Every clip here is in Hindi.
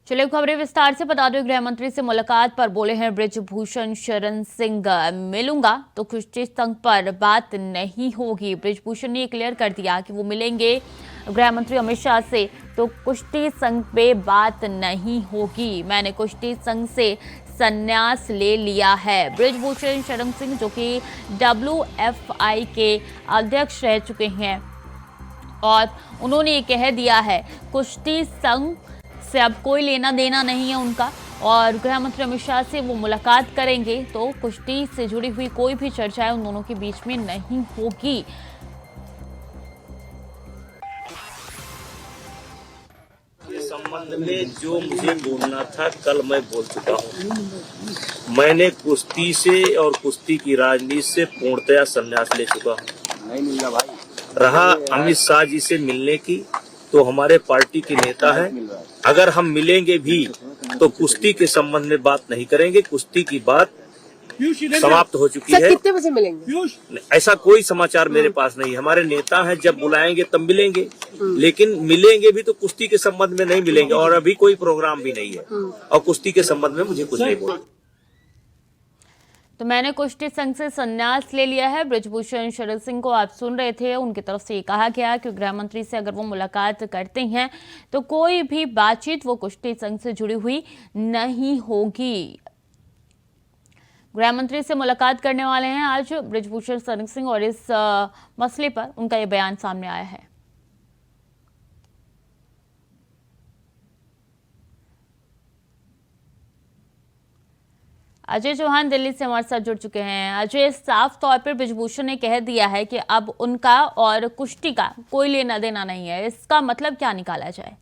चलिए खबरें विस्तार से बता दो। गृह मंत्री से मुलाकात पर बोले हैं बृजभूषण शरण सिंह, मिलूंगा तो कुश्ती संघ पर बात नहीं होगी। बृजभूषण ने क्लियर कर दिया कि वो मिलेंगे गृह मंत्री अमित शाह से तो कुश्ती संघ पे बात नहीं होगी। मैंने कुश्ती संघ से संन्यास ले लिया है। बृजभूषण शरण सिंह जो कि WFI के अध्यक्ष रह चुके हैं और उन्होंने ये कह दिया है कुश्ती संघ से अब कोई लेना देना नहीं है उनका, और गृह मंत्री अमित शाह से वो मुलाकात करेंगे तो कुश्ती से जुड़ी हुई कोई भी चर्चाएं उन दोनों के बीच में नहीं होगी। इस संबंध में जो मुझे बोलना था कल मैं बोल चुका हूँ। मैंने कुश्ती से और कुश्ती की राजनीति से पूर्णतया संन्यास ले चुका हूँ। नहीं मिल रहा भाई। रहा अमित शाह जी से मिलने की, तो हमारे पार्टी के नेता है, अगर हम मिलेंगे भी तो कुश्ती के संबंध में बात नहीं करेंगे। कुश्ती की बात समाप्त हो चुकी है। कितने बजे मिलेंगे? ऐसा कोई समाचार मेरे पास नहीं है। हमारे नेता हैं, जब बुलाएंगे तब मिलेंगे, लेकिन मिलेंगे भी तो कुश्ती के संबंध में नहीं मिलेंगे, और अभी कोई प्रोग्राम भी नहीं है और कुश्ती के संबंध में मुझे कुछ नहीं बोला। तो मैंने कुश्ती संघ से संन्यास ले लिया है। बृजभूषण शरण सिंह को आप सुन रहे थे, उनकी तरफ से ये कहा गया कि गृह मंत्री से अगर वो मुलाकात करते हैं तो कोई भी बातचीत वो कुश्ती संघ से जुड़ी हुई नहीं होगी। गृह मंत्री से मुलाकात करने वाले हैं आज बृजभूषण शरण सिंह और इस मसले पर उनका ये बयान सामने आया है। अजय चौहान दिल्ली से हमारे साथ जुड़ चुके हैं। अजय, साफ तौर पर बृजभूषण ने कह दिया है कि अब उनका और कुश्ती का कोई लेना देना नहीं है, इसका मतलब क्या निकाला जाए?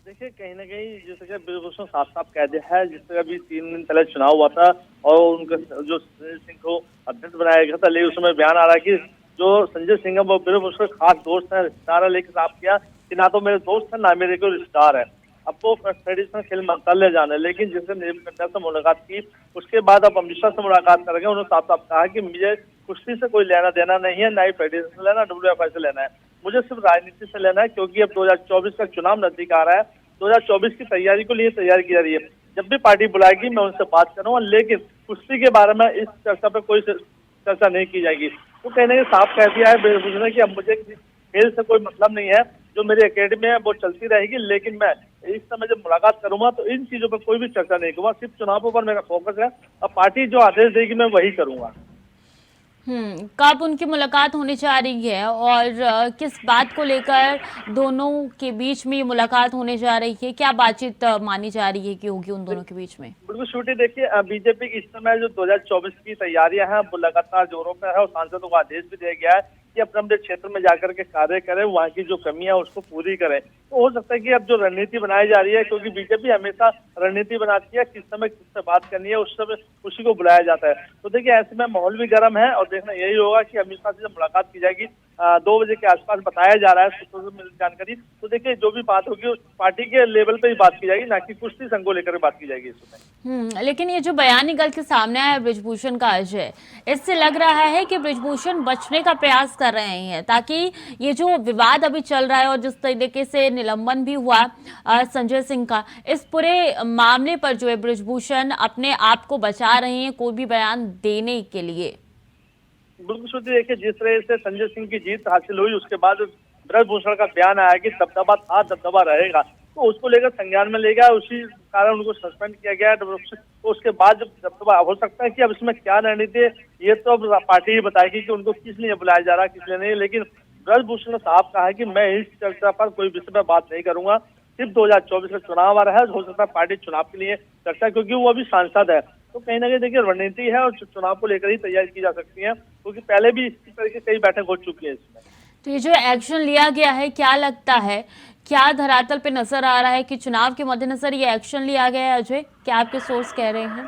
देखिए, कहीं ना कहीं जैसे कि बृजभूषण साफ साफ कह दिया है, जिस तरह अभी 3 दिन पहले चुनाव हुआ था और उनका जो संजय सिंह को अध्यक्ष बनाया गया था, लेकिन उसमें बयान आ रहा है कि जो संजय सिंह है वो बृजभूषण खास दोस्त है, रिश्तेदार है, लेकिन साफ किया कि ना तो मेरे दोस्त है ना मेरे को रिश्तेदार है। अब वो ट्रेडिशनल खेल मंत्रालय जाना है, लेकिन जिसने निर्मला से मुलाकात की उसके बाद अब अमित शाह से मुलाकात करेंगे। उन्होंने साफ साफ कहा कि मुझे कुश्ती से कोई लेना देना नहीं है, ना ही फेडरेशन लेना, WFI से लेना है, मुझे सिर्फ राजनीति से लेना है, क्योंकि अब 2024 का चुनाव नजदीक आ रहा है। 2024 की तैयारी को लिए तैयारी की जा रही है। जब भी पार्टी बुलाएगी मैं उनसे बात करूंगा, लेकिन कुश्ती के बारे में इस चर्चा पे कोई चर्चा नहीं की जाएगी। तो कहने के साफ कह दिया है बृजभूषण ने कि अब मुझे खेल से कोई मतलब नहीं है, जो मेरी एकेडमी है वो चलती रहेगी, लेकिन मैं इस समय जब मुलाकात करूंगा तो इन चीजों पर कोई भी चर्चा नहीं करूंगा, सिर्फ चुनावों पर मेरा फोकस है। अब पार्टी जो आदेश देगी मैं वही करूंगा। कब उनकी मुलाकात होने जा रही है और किस बात को लेकर दोनों के बीच में ये मुलाकात होने जा रही है? क्या बातचीत मानी जा रही है कि होगी उन दोनों के बीच में? बिल्कुल छुट्टी। देखिए, बीजेपी की इस समय जो 2024 की तैयारियां हैं वो लगातार जोरों पर है और सांसदों को आदेश भी दिया गया है कि अपने अपने क्षेत्र में जाकर के कार्य करें, वहाँ की जो कमियां उसको पूरी करें। तो हो सकता है कि अब जो रणनीति बनाई जा रही है, क्योंकि बीजेपी हमेशा रणनीति बनाती है, किस समय किससे बात करनी है उस समय उसी को बुलाया जाता है। तो देखिए, ऐसे में माहौल भी गर्म है और देखना यही होगा कि अमित शाह से जब मुलाकात की जाएगी 2 बजे के आसपास बताया जा रहा है सूत्रों से मिली जानकारी। तो देखिए, जो भी बात होगी उस पार्टी के लेवल पे ही बात की जाएगी, ना कि कुश्ती संघ को लेकर बात की जाएगी इसमें। लेकिन ये जो बयान निकल के सामने आया है बृजभूषण का, अजय, इससे लग रहा है कि बृजभूषण बचने का प्रयास कर रहे हैं ताकि ये जो विवाद अभी चल रहा है और जिस तरीके से निलंबन भी हुआ संजय सिंह का, इस पूरे मामले पर जो है बृजभूषण अपने आप को बचा रहे हैं कोई भी बयान देने के लिए। बिल्कुल श्रुति, देखिए जिस तरह से संजय सिंह की जीत हासिल हुई उसके बाद बृजभूषण का बयान आया कि दबदबा था, दबदबा रहेगा, तो उसको लेकर संज्ञान में ले गया, उसी कारण उनको सस्पेंड किया गया। तो उसके बाद जब दबदबा हो सकता है कि अब इसमें क्या रणनीति है ये तो अब पार्टी ही बताएगी कि उनको किस लिए बुलाया जा रहा है, किस लिए नहीं। लेकिन बृजभूषण ने साफ कहा है कि मैं इस चर्चा पर कोई विषय पर बात नहीं करूंगा, सिर्फ 2024 का चुनाव आ रहा है, हो सकता है पार्टी चुनाव के लिए चर्चा, क्योंकि वो अभी सांसद है। तो कहीं ना कहीं देखिए रणनीति है और चुनाव को लेकर ही तैयारी की जा सकती है, क्योंकि पहले भी इसी तरह की कई बैठक हो चुकी है इसमें। तो ये जो एक्शन लिया गया है, क्या लगता है, क्या धरातल पे नजर आ रहा है कि चुनाव के मद्देनजर ये एक्शन लिया गया है? अजय, क्या आपके सोर्स कह रहे हैं?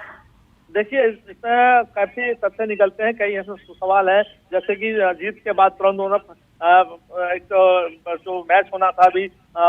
देखिए, इसमें काफी तथ्य निकलते हैं, कई ऐसे सवाल है, जैसे कि जीत के बाद तुरंत उन्होंने एक जो मैच होना था अभी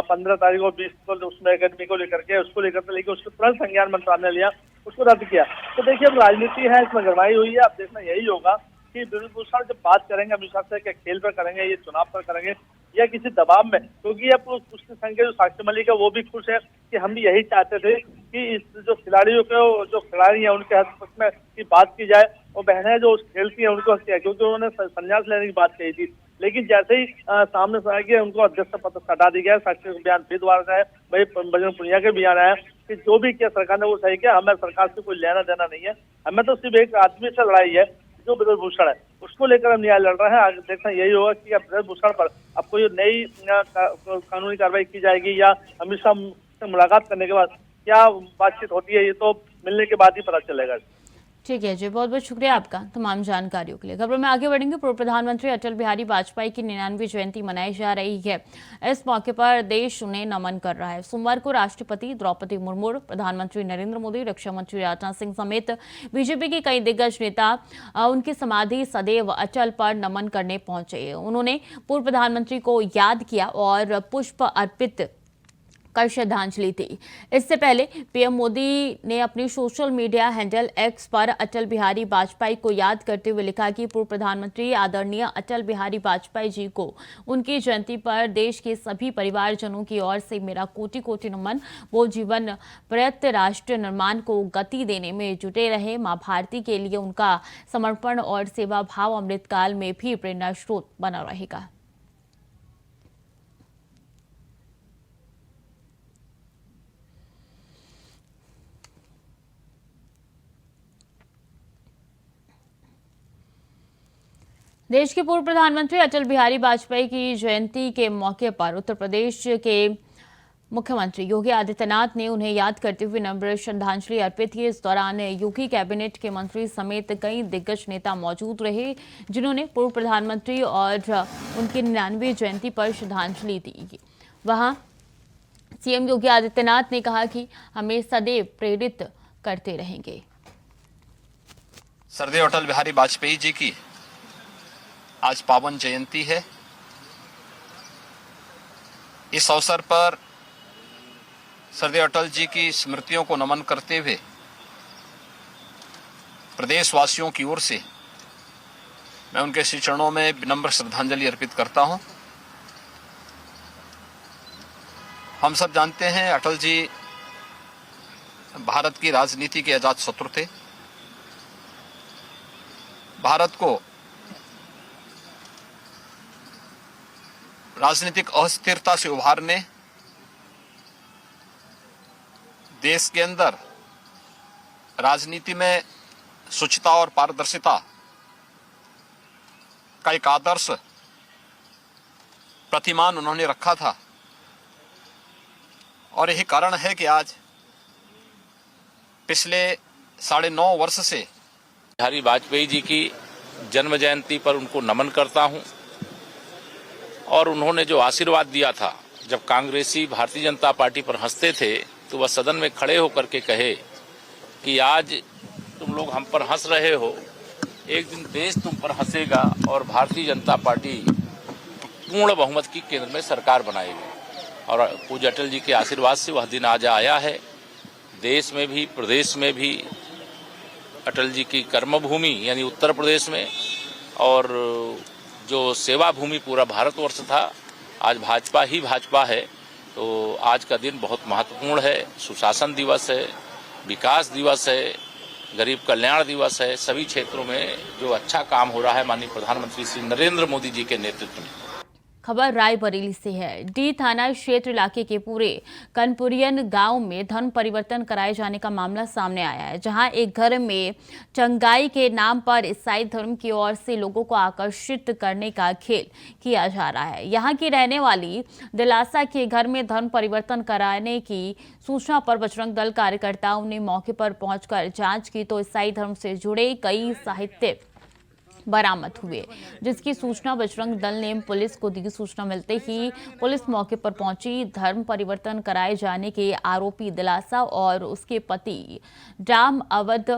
15 तारीख को 20 को, उसमें एकेडमी को लेकर के उसको लेकर के, लेकिन उसको तुरंत संज्ञान मंत्रालय ने लिया, उसको रद्द किया। तो देखिए, अब राजनीति है, इसमें गरमाई हुई है। अब देखना यही होगा कि ब्रजभूषण जब बात करेंगे अमित शाह से, क्या खेल पर करेंगे, ये चुनाव पर करेंगे या किसी दबाव में, क्योंकि अब कुश्ती संघ के जो साक्षी मलिक है वो भी खुश है कि हम भी यही चाहते थे कि इस जो खिलाड़ियों के जो खिलाड़ी हैं उनके हक में की बात की जाए और बहनें जो खेलती हैं उनको हक किया, क्योंकि उन्होंने संन्यास लेने की बात कही थी। लेकिन जैसे ही सामने से आ गया उनको अध्यक्ष पद से हटा दिया गया। साक्षी का बयान फिर दोबारा आया, भाई बजरंग पुनिया के बयान आया कि जो भी किया सरकार ने वो सही किया, हमें सरकार से कोई लेना देना नहीं है, हमें तो सिर्फ एक आदमी से लड़ाई है जो ब्रजभूषण है, उसको लेकर हम न्याय लड़ रहे हैं। आगे देखना यही होगा कि अब ब्रजभूषण पर अब कोई नई कानूनी कार्रवाई की जाएगी या अमित शाह से मुलाकात करने के बाद क्या बातचीत होती है, ये तो मिलने के बाद ही पता चलेगा। ठीक है जी, बहुत बहुत शुक्रिया आपका तमाम जानकारियों के लिए। खबरों में आगे बढ़ेंगे। पूर्व प्रधानमंत्री अटल बिहारी वाजपेयी की 99वीं जयंती मनाई जा रही है। इस मौके पर देश उन्हें नमन कर रहा है। सोमवार को राष्ट्रपति द्रौपदी मुर्मू, प्रधानमंत्री नरेंद्र मोदी, रक्षा मंत्री राजनाथ सिंह समेत बीजेपी के कई दिग्गज नेता उनकी समाधि सदैव अटल पर नमन करने पहुंचे। उन्होंने पूर्व प्रधानमंत्री को याद किया और पुष्प अर्पित कर श्रद्धांजलि दी। इससे पहले पीएम मोदी ने अपनी सोशल मीडिया हैंडल एक्स पर अटल बिहारी वाजपेयी को याद करते हुए लिखा कि पूर्व प्रधानमंत्री आदरणीय अटल बिहारी वाजपेयी जी को उनकी जयंती पर देश के सभी परिवारजनों की ओर से मेरा कोटि कोटि नमन। वो जीवन पर्यंत राष्ट्र निर्माण को गति देने में जुटे रहे। मां भारती के लिए उनका समर्पण और सेवा भाव अमृतकाल में भी प्रेरणा स्रोत बना रहेगा। देश के पूर्व प्रधानमंत्री अटल बिहारी वाजपेयी की जयंती के मौके पर उत्तर प्रदेश के मुख्यमंत्री योगी आदित्यनाथ ने उन्हें याद करते हुए नम्र श्रद्धांजलि अर्पित की। इस दौरान योगी कैबिनेट के मंत्री समेत कई दिग्गज नेता मौजूद रहे, जिन्होंने पूर्व प्रधानमंत्री और उनकी 99वीं जयंती पर श्रद्धांजलि दी। वहां सीएम योगी आदित्यनाथ ने कहा कि हमें सदैव प्रेरित करते रहेंगे। सरदेव अटल बिहारी वाजपेयी जी की आज पावन जयंती है। इस अवसर पर सरदेव अटल जी की स्मृतियों को नमन करते हुए प्रदेशवासियों की ओर से मैं उनके श्री चरणों में विनम्र श्रद्धांजलि अर्पित करता हूं। हम सब जानते हैं अटल जी भारत की राजनीति के अजात शत्रु थे। भारत को राजनीतिक अस्थिरता से उभारने, देश के अंदर राजनीति में शुचिता और पारदर्शिता का एक आदर्श प्रतिमान उन्होंने रखा था और यही कारण है कि आज पिछले 9.5 वर्ष से बिहारी वाजपेयी जी की जन्म जयंती पर उनको नमन करता हूं और उन्होंने जो आशीर्वाद दिया था, जब कांग्रेसी भारतीय जनता पार्टी पर हंसते थे तो वह सदन में खड़े होकर के कहे कि आज तुम लोग हम पर हंस रहे हो, एक दिन देश तुम पर हंसेगा और भारतीय जनता पार्टी पूर्ण बहुमत की केंद्र में सरकार बनाएगी। और पूज्य अटल जी के आशीर्वाद से वह दिन आज आया है। देश में भी प्रदेश में भी अटल जी की कर्मभूमि यानी उत्तर प्रदेश में और जो सेवा भूमि पूरा भारतवर्ष था, आज भाजपा ही भाजपा है। तो आज का दिन बहुत महत्वपूर्ण है। सुशासन दिवस है, विकास दिवस है, गरीब कल्याण दिवस है। सभी क्षेत्रों में जो अच्छा काम हो रहा है माननीय प्रधानमंत्री श्री नरेंद्र मोदी जी के नेतृत्व में। खबर रायबरेली से है। डी थाना क्षेत्र इलाके के पूरे कनपुरियन गांव में धर्म परिवर्तन कराए जाने का मामला सामने आया है, जहां एक घर में चंगाई के नाम पर ईसाई धर्म की ओर से लोगों को आकर्षित करने का खेल किया जा रहा है। यहां की रहने वाली दिलासा के घर में धर्म परिवर्तन कराने की सूचना पर बजरंग दल कार्यकर्ताओं ने मौके पर पहुंचकर जांच की तो ईसाई धर्म से जुड़े कई साहित्य बरामद हुए, जिसकी सूचना बजरंग दल ने पुलिस को दी। सूचना मिलते ही पुलिस मौके पर पहुंची। धर्म परिवर्तन कराए जाने के आरोपी दिलासा और उसके पति राम अवध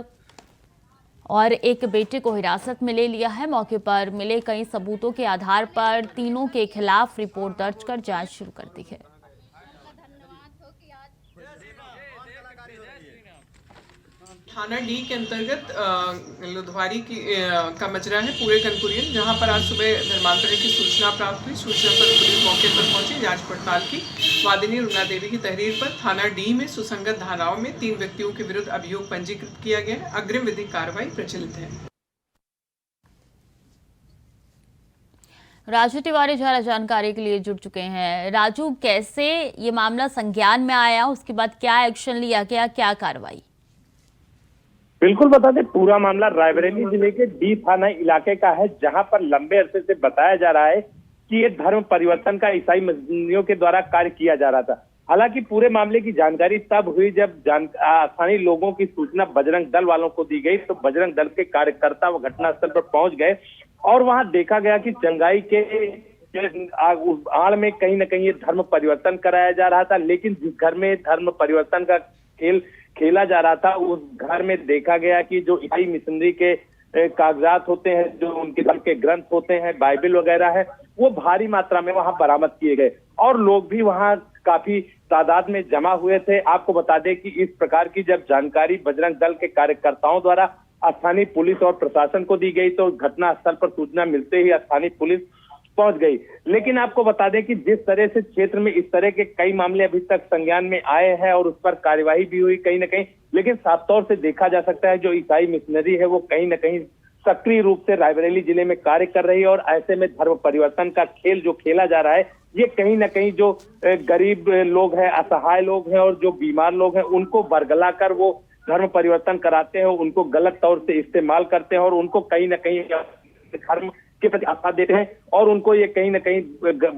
और एक बेटे को हिरासत में ले लिया है। मौके पर मिले कई सबूतों के आधार पर तीनों के खिलाफ रिपोर्ट दर्ज कर जांच शुरू कर दी है। थाना डी के अंतर्गत लुधवारी का मजरा है पूरे कनकुरियन, जहां पर आज सुबह धर्मांतरण की सूचना प्राप्त हुई। सूचना पर पुलिस मौके पर पहुंची। जांच पड़ताल की। वादिनी रुना देवी की तहरीर पर थाना डी में सुसंगत धाराओं में 3 व्यक्तियों के विरुद्ध अभियोग पंजीकृत किया गया है। अग्रिम विधिक कार्रवाई प्रचलित है। राजू तिवारी ज्यादा जानकारी के लिए जुड़ चुके हैं। राजू, कैसे ये मामला संज्ञान में आया, उसके बाद क्या एक्शन लिया गया, क्या कार्रवाई? बिल्कुल बता दें, पूरा मामला रायबरेली जिले के डी थाना इलाके का है, जहां पर लंबे अरसे से बताया जा रहा है कि ये धर्म परिवर्तन का ईसाई मसीहियों के द्वारा कार्य किया जा रहा था। हालांकि पूरे मामले की जानकारी तब हुई जब स्थानीय लोगों की सूचना बजरंग दल वालों को दी गई, तो बजरंग दल के कार्यकर्ता वो घटनास्थल पर पहुंच गए और वहां देखा गया कि चंगाई के आड़ में कहीं न कहीं ये धर्म परिवर्तन कराया जा रहा था। लेकिन जिस घर में धर्म परिवर्तन का खेल खेला जा रहा था, उस घर में देखा गया कि जो ईसाई मिशनरी के कागजात होते हैं, जो उनके धर्म के ग्रंथ होते हैं, बाइबल वगैरह है, वो भारी मात्रा में वहां बरामद किए गए और लोग भी वहां काफी तादाद में जमा हुए थे। आपको बता दें कि इस प्रकार की जब जानकारी बजरंग दल के कार्यकर्ताओं द्वारा स्थानीय पुलिस और प्रशासन को दी गई, तो घटनास्थल पर सूचना मिलते ही स्थानीय पुलिस पहुंच गई। लेकिन आपको बता दें कि जिस तरह से क्षेत्र में इस तरह के कई मामले अभी तक संज्ञान में आए हैं और उस पर कार्यवाही भी हुई कहीं न कहीं, लेकिन साफ तौर से देखा जा सकता है जो ईसाई मिशनरी है वो कहीं न कहीं सक्रिय रूप से रायबरेली जिले में कार्य कर रही है। और ऐसे में धर्म परिवर्तन का खेल जो खेला जा रहा है, ये कहीं न कहीं जो गरीब लोग हैं, असहाय लोग हैं और जो बीमार लोग हैं, उनको बरगला कर वो धर्म परिवर्तन कराते हैं, उनको गलत तौर से इस्तेमाल करते हैं और उनको कहीं न कहीं धर्म के प्रति आस्था देते हैं और उनको ये कहीं न कहीं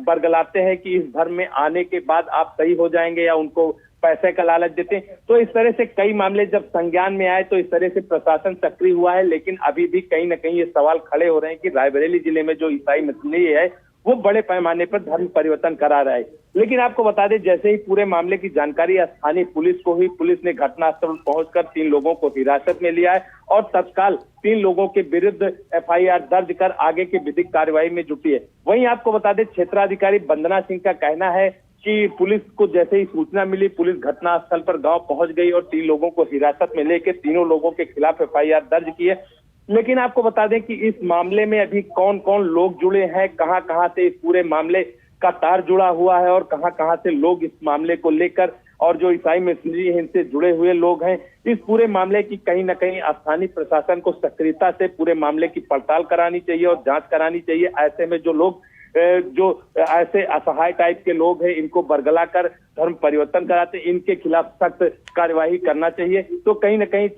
बरगलाते हैं कि इस धर्म में आने के बाद आप सही हो जाएंगे, या उनको पैसे का लालच देते हैं। तो इस तरह से कई मामले जब संज्ञान में आए तो इस तरह से प्रशासन सक्रिय हुआ है। लेकिन अभी भी कहीं न कहीं ये सवाल खड़े हो रहे हैं कि रायबरेली जिले में जो ईसाई मिशनरी है वो बड़े पैमाने पर धर्म परिवर्तन करा रहा है। लेकिन आपको बता दें, जैसे ही पूरे मामले की जानकारी स्थानीय पुलिस को हुई, पुलिस ने घटनास्थल पहुंचकर 3 लोगों को हिरासत में लिया है और तत्काल 3 लोगों के विरुद्ध FIR दर्ज कर आगे की विधिक कार्रवाई में जुटी है। वहीं आपको बता दें, क्षेत्राधिकारी वंदना सिंह का कहना है कि पुलिस को जैसे ही सूचना मिली, पुलिस घटनास्थल पर गांव पहुंच गई और 3 लोगों को हिरासत में लेकर तीनों लोगों के खिलाफ FIR दर्ज की है। लेकिन आपको बता दें कि इस मामले में अभी कौन कौन लोग जुड़े हैं, कहां कहां से इस पूरे मामले का तार जुड़ा हुआ है और कहां कहां से लोग इस मामले को लेकर और जो ईसाई मिशनरी है इनसे जुड़े हुए लोग हैं, इस पूरे मामले की कहीं न कहीं स्थानीय प्रशासन को सक्रियता से पूरे मामले की पड़ताल करानी चाहिए और जांच करानी चाहिए। ऐसे में जो लोग जो ऐसे असहाय टाइप के लोग हैं, इनको बरगला कर धर्म परिवर्तन कराते, इनके खिलाफ सख्त कार्यवाही करना चाहिए। तो कहीं न कहीं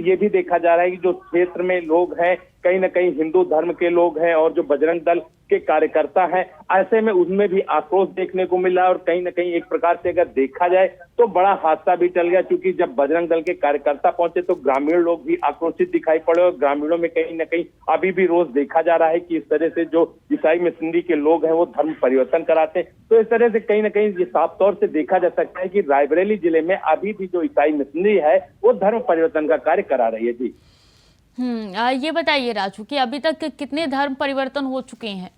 ये भी देखा जा रहा है कि जो क्षेत्र में लोग हैं, कहीं न कहीं हिंदू धर्म के लोग हैं और जो बजरंग दल के कार्यकर्ता हैं, ऐसे में उनमें भी आक्रोश देखने को मिला और कहीं न कहीं एक प्रकार से अगर देखा जाए तो बड़ा हादसा भी टल गया, क्योंकि जब बजरंग दल के कार्यकर्ता पहुंचे तो ग्रामीण लोग भी आक्रोशित दिखाई पड़े और ग्रामीणों में कहीं न कहीं अभी भी रोष देखा जा रहा है कि इस तरह से जो ईसाई मिशनरी के लोग हैं वो धर्म परिवर्तन कराते हैं। तो इस तरह से कहीं न कहीं ये साफ तौर से देखा जा सकता है कि रायबरेली जिले में अभी भी जो ईसाई मिशनरी है वो धर्म परिवर्तन का कार्य करा रही है। जी ये बताइए राजू कि अभी तक कितने धर्म परिवर्तन हो चुके हैं?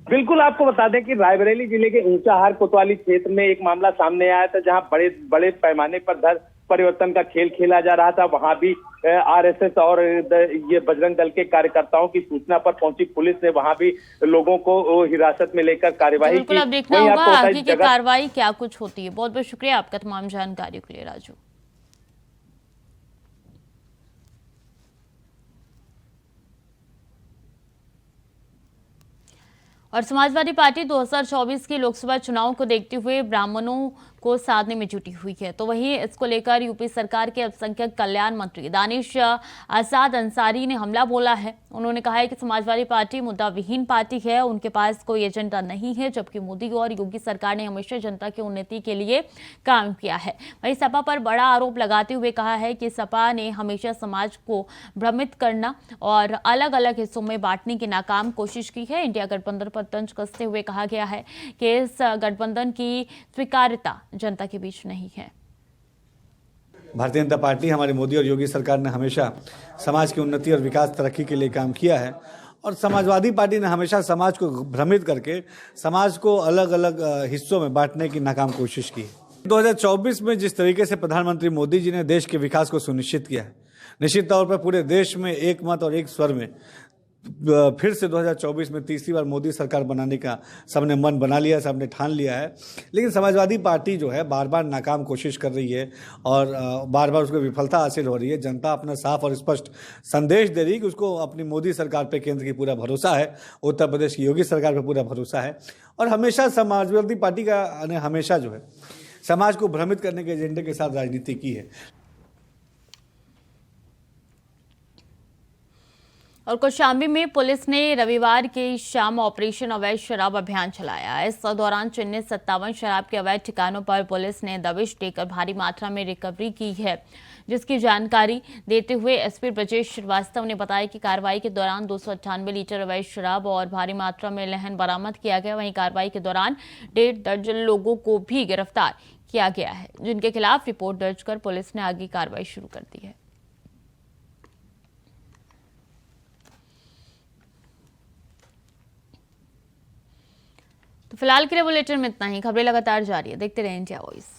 बिल्कुल, आपको बता दें कि रायबरेली जिले के ऊंचाहार कोतवाली क्षेत्र में एक मामला सामने आया था, जहां बड़े बड़े पैमाने पर धर्म परिवर्तन का खेल खेला जा रहा था। वहां भी RSS और ये बजरंग दल के कार्यकर्ताओं की सूचना पर पहुंची पुलिस ने वहां भी लोगों को हिरासत में लेकर कार्यवाही की। बिल्कुल, अब देखना होगा आगे की कार्रवाई क्या कुछ होती है। बहुत बहुत शुक्रिया आपका तमाम जानकारी के लिए राजू। और समाजवादी पार्टी 2024 के लोकसभा चुनाव को देखते हुए ब्राह्मणों को साधने में जुटी हुई है। तो वहीं इसको लेकर यूपी सरकार के अल्पसंख्यक कल्याण मंत्री दानिश आजाद अंसारी ने हमला बोला है। उन्होंने कहा है कि समाजवादी पार्टी मुद्दा विहीन पार्टी है, उनके पास कोई एजेंडा नहीं है, जबकि मोदी और योगी सरकार ने हमेशा जनता की उन्नति के लिए काम किया है। वहीं सपा पर बड़ा आरोप लगाते हुए कहा है कि सपा ने हमेशा समाज को भ्रमित करना और अलग अलग हिस्सों में बांटने की नाकाम कोशिश की है। इंडिया गठबंधन पर तंज कसते हुए कहा गया है कि इस गठबंधन की स्वीकार्यता जनता के बीच नहीं है। भारतीय जनता पार्टी, हमारी मोदी और योगी सरकार ने हमेशा समाज की उन्नति और विकास तरक्की के लिए काम किया है और समाजवादी पार्टी ने हमेशा समाज को भ्रमित करके समाज को अलग अलग हिस्सों में बांटने की नाकाम कोशिश की है। 2024 में जिस तरीके से प्रधानमंत्री मोदी जी ने देश के विकास को सुनिश्चित किया है, निश्चित तौर पर पूरे देश में एक मत और एक स्वर में फिर से 2024 में तीसरी बार मोदी सरकार बनाने का सबने मन बना लिया, सबने ठान लिया है। लेकिन समाजवादी पार्टी जो है बार बार नाकाम कोशिश कर रही है और बार बार उसको विफलता हासिल हो रही है। जनता अपना साफ और स्पष्ट संदेश दे रही है कि उसको अपनी मोदी सरकार पे केंद्र की पूरा भरोसा है, उत्तर प्रदेश की योगी सरकार पे पूरा भरोसा है। और हमेशा समाजवादी पार्टी का ने हमेशा जो है समाज को भ्रमित करने के एजेंडे के साथ राजनीति की है। और कौशाम्बी में पुलिस ने रविवार की शाम ऑपरेशन अवैध शराब अभियान चलाया। इस दौरान चिन्हित 57 शराब के अवैध ठिकानों पर पुलिस ने दबिश देकर भारी मात्रा में रिकवरी की है, जिसकी जानकारी देते हुए एसपी ब्रजेश श्रीवास्तव ने बताया कि कार्रवाई के दौरान 298 लीटर अवैध शराब और भारी मात्रा में लहन बरामद किया गया। वहीं कार्रवाई के दौरान 1.5 दर्जन लोगों को भी गिरफ्तार किया गया है, जिनके खिलाफ रिपोर्ट दर्ज कर पुलिस ने आगे कार्रवाई शुरू कर दी है। तो फिलहाल के लिए बुलेटिन में इतना ही। खबरें लगातार जारी है, देखते रहें इंडिया वॉइस।